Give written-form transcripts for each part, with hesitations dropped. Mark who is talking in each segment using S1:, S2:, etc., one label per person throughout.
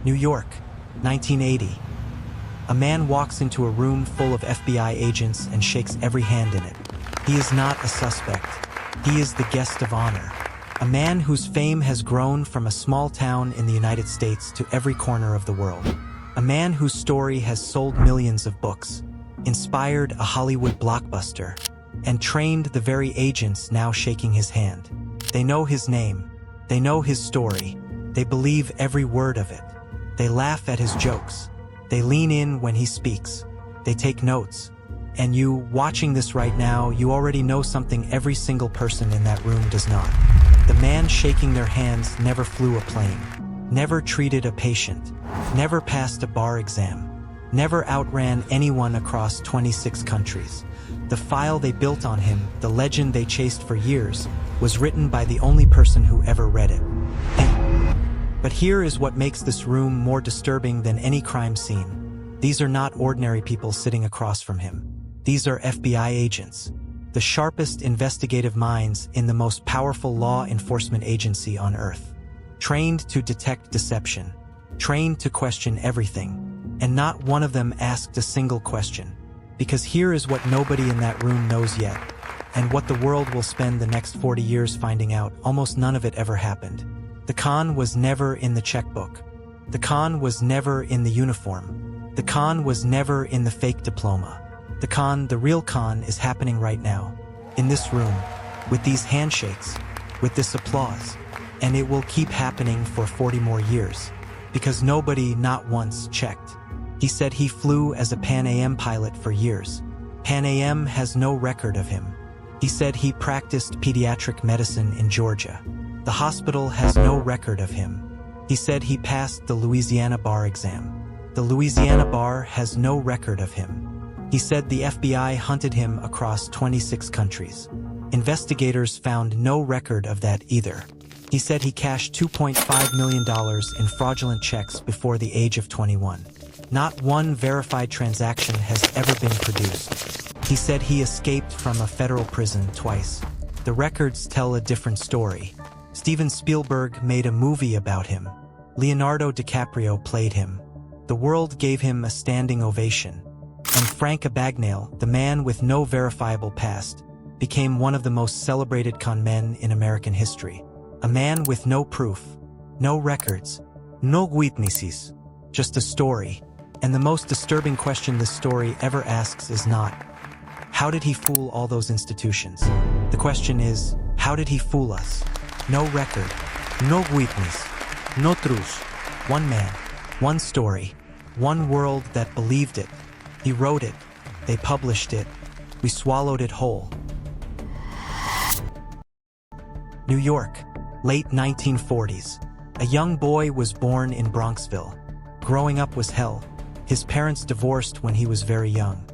S1: New York, 1980. A man walks into a room full of FBI agents and shakes every hand in it. He is not a suspect. He is the guest of honor. A man whose fame has grown from a small town in the United States to every corner of the world. A man whose story has sold millions of books, inspired a Hollywood blockbuster, and trained the very agents now shaking his hand. They know his name. They know his story. They believe every word of it. They laugh at his jokes. They lean in when he speaks. They take notes. And you, watching this right now, you already know something every single person in that room does not. The man shaking their hands never flew a plane, never treated a patient, never passed a bar exam, never outran anyone across 26 countries. The file they built on him, the legend they chased for years, was written by the only person who ever read it. But here is what makes this room more disturbing than any crime scene. These are not ordinary people sitting across from him. These are FBI agents, the sharpest investigative minds in the most powerful law enforcement agency on Earth. Trained to detect deception, trained to question everything, and not one of them asked a single question. Because here is what nobody in that room knows yet, and what the world will spend the next 40 years finding out. Almost none of it ever happened. The con was never in the checkbook. The con was never in the uniform. The con was never in the fake diploma. The con, the real con, is happening right now, in this room, with these handshakes, with this applause, and it will keep happening for 40 more years, because nobody, not once, checked. He said he flew as a Pan Am pilot for years. Pan Am has no record of him. He said he practiced pediatric medicine in Georgia. The hospital has no record of him. He said he passed the Louisiana bar exam. The Louisiana bar has no record of him. He said the FBI hunted him across 26 countries. Investigators found no record of that either. He said he cashed $2.5 million in fraudulent checks before the age of 21. Not one verified transaction has ever been produced. He said he escaped from a federal prison twice. The records tell a different story. Steven Spielberg made a movie about him. Leonardo DiCaprio played him. The world gave him a standing ovation. And Frank Abagnale, the man with no verifiable past, became one of the most celebrated con men in American history. A man with no proof, no records, no witnesses, just a story. And the most disturbing question this story ever asks is not, how did he fool all those institutions? The question is, how did he fool us? No record, no witness, no truth. One man, one story, one world that believed it. He wrote it, they published it, we swallowed it whole. New York, late 1940s. A young boy was born in Bronxville. Growing up was hell. His parents divorced when he was very young.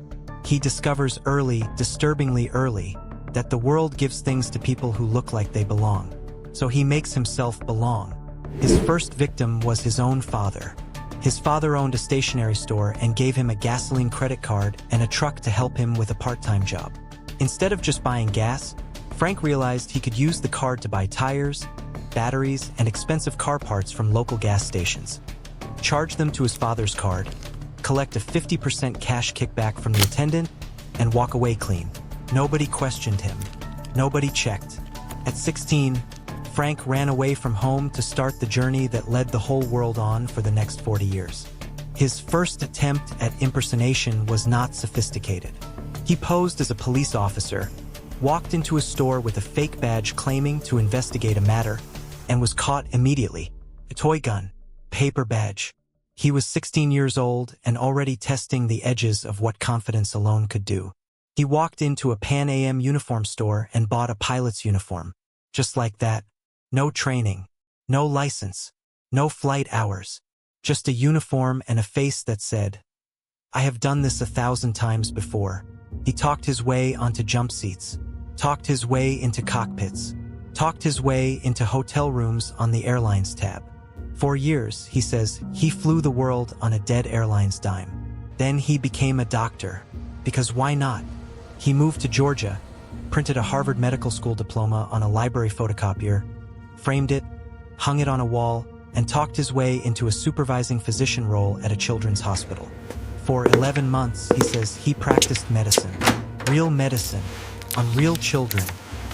S1: He discovers early, disturbingly early, that the world gives things to people who look like they belong. So he makes himself belong. His first victim was his own father. His father owned a stationery store and gave him a gasoline credit card and a truck to help him with a part-time job. Instead of just buying gas, Frank realized he could use the card to buy tires, batteries, and expensive car parts from local gas stations. Charge them to his father's card, collect a 50% cash kickback from the attendant, and walk away clean. Nobody questioned him. Nobody checked. At 16, Frank ran away from home to start the journey that led the whole world on for the next 40 years. His first attempt at impersonation was not sophisticated. He posed as a police officer, walked into a store with a fake badge claiming to investigate a matter, and was caught immediately. A toy gun, paper badge. He was 16 years old and already testing the edges of what confidence alone could do. He walked into a Pan Am uniform store and bought a pilot's uniform. Just like that. No training, no license, no flight hours, just a uniform and a face that said, "I have done this 1,000 times before." He talked his way onto jump seats, talked his way into cockpits, talked his way into hotel rooms on the airlines tab. For years, he says, he flew the world on a dead airline's dime. Then he became a doctor, because why not? He moved to Georgia, printed a Harvard Medical School diploma on a library photocopier, framed it, hung it on a wall, and talked his way into a supervising physician role at a children's hospital. For 11 months, he says he practiced medicine, real medicine, on real children.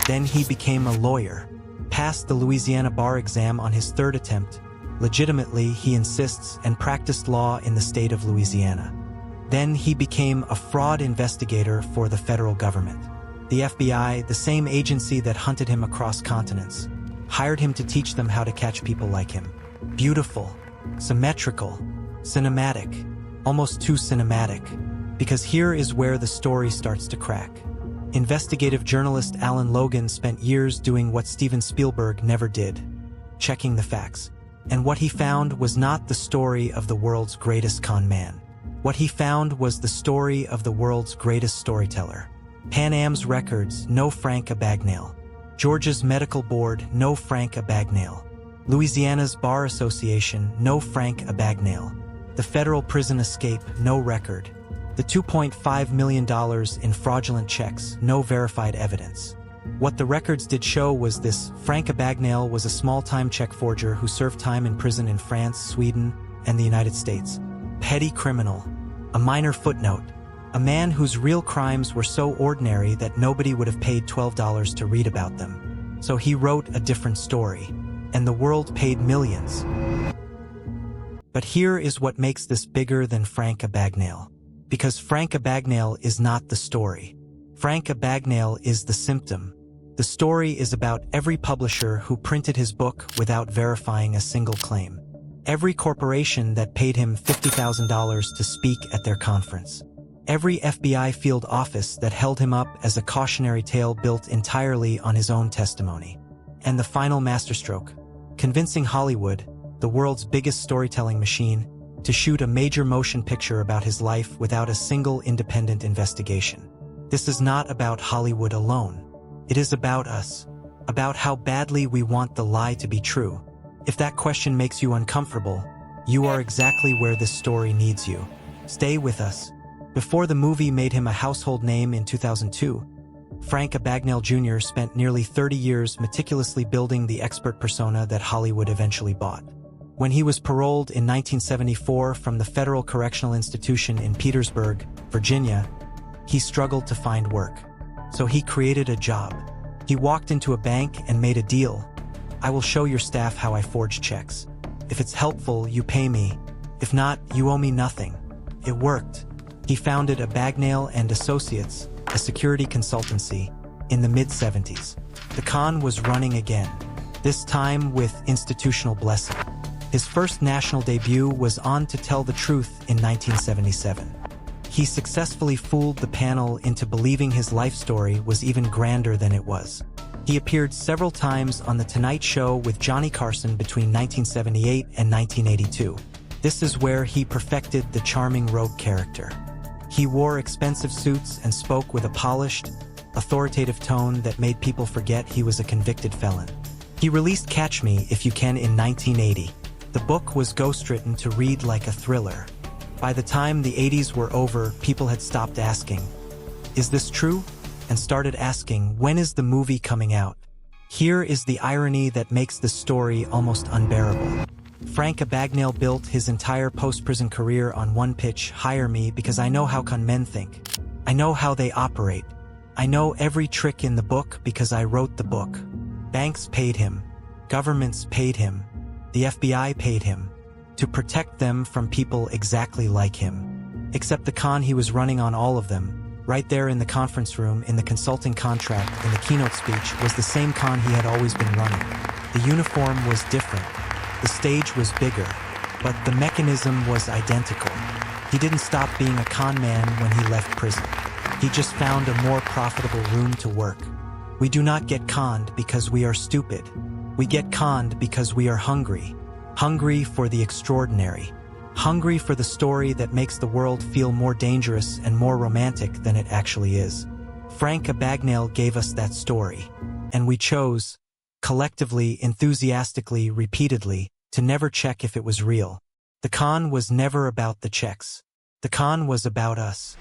S1: Then he became a lawyer, passed the Louisiana bar exam on his third attempt. Legitimately, he insists, and practiced law in the state of Louisiana. Then he became a fraud investigator for the federal government. The FBI, the same agency that hunted him across continents, hired him to teach them how to catch people like him. Beautiful, symmetrical, cinematic, almost too cinematic, because here is where the story starts to crack. Investigative journalist Alan Logan spent years doing what Steven Spielberg never did, checking the facts. And what he found was not the story of the world's greatest con man. What he found was the story of the world's greatest storyteller. Pan Am's records, no Frank Abagnale. Georgia's medical board, no Frank Abagnale. Louisiana's Bar Association, no Frank Abagnale. The federal prison escape, no record. The $2.5 million in fraudulent checks, no verified evidence. What the records did show was this: Frank Abagnale was a small-time check forger who served time in prison in France, Sweden, and the United States. Petty criminal. A minor footnote. A man whose real crimes were so ordinary that nobody would have paid $12 to read about them. So he wrote a different story, and the world paid millions. But here is what makes this bigger than Frank Abagnale. Because Frank Abagnale is not the story. Frank Abagnale is the symptom. The story is about every publisher who printed his book without verifying a single claim. Every corporation that paid him $50,000 to speak at their conference. Every FBI field office that held him up as a cautionary tale built entirely on his own testimony. And the final masterstroke, convincing Hollywood, the world's biggest storytelling machine, to shoot a major motion picture about his life without a single independent investigation. This is not about Hollywood alone. It is about us, about how badly we want the lie to be true. If that question makes you uncomfortable, you are exactly where this story needs you. Stay with us. Before the movie made him a household name in 2002, Frank Abagnale Jr. spent nearly 30 years meticulously building the expert persona that Hollywood eventually bought. When he was paroled in 1974 from the Federal Correctional Institution in Petersburg, Virginia, he struggled to find work. So he created a job. He walked into a bank and made a deal. I will show your staff how I forge checks. If it's helpful, you pay me. If not, you owe me nothing. It worked. He founded Abagnale and Associates, a security consultancy, in the mid-70s. The con was running again, this time with institutional blessing. His first national debut was on To Tell the Truth in 1977. He successfully fooled the panel into believing his life story was even grander than it was. He appeared several times on The Tonight Show with Johnny Carson between 1978 and 1982. This is where he perfected the charming rogue character. He wore expensive suits and spoke with a polished, authoritative tone that made people forget he was a convicted felon. He released Catch Me If You Can in 1980. The book was ghostwritten to read like a thriller. By the time the 80s were over, people had stopped asking, "Is this true?" and started asking, "When is the movie coming out?" Here is the irony that makes the story almost unbearable. Frank Abagnale built his entire post-prison career on one pitch: hire me because I know how con men think. I know how they operate. I know every trick in the book because I wrote the book. Banks paid him. Governments paid him. The FBI paid him to protect them from people exactly like him. Except the con he was running on all of them, right there in the conference room, in the consulting contract, in the keynote speech, was the same con he had always been running. The uniform was different. The stage was bigger, but the mechanism was identical. He didn't stop being a con man when he left prison. He just found a more profitable room to work. We do not get conned because we are stupid. We get conned because we are hungry. Hungry for the extraordinary. Hungry for the story that makes the world feel more dangerous and more romantic than it actually is. Frank Abagnale gave us that story, and we chose, collectively, enthusiastically, repeatedly, to never check if it was real. The con was never about the checks. The con was about us.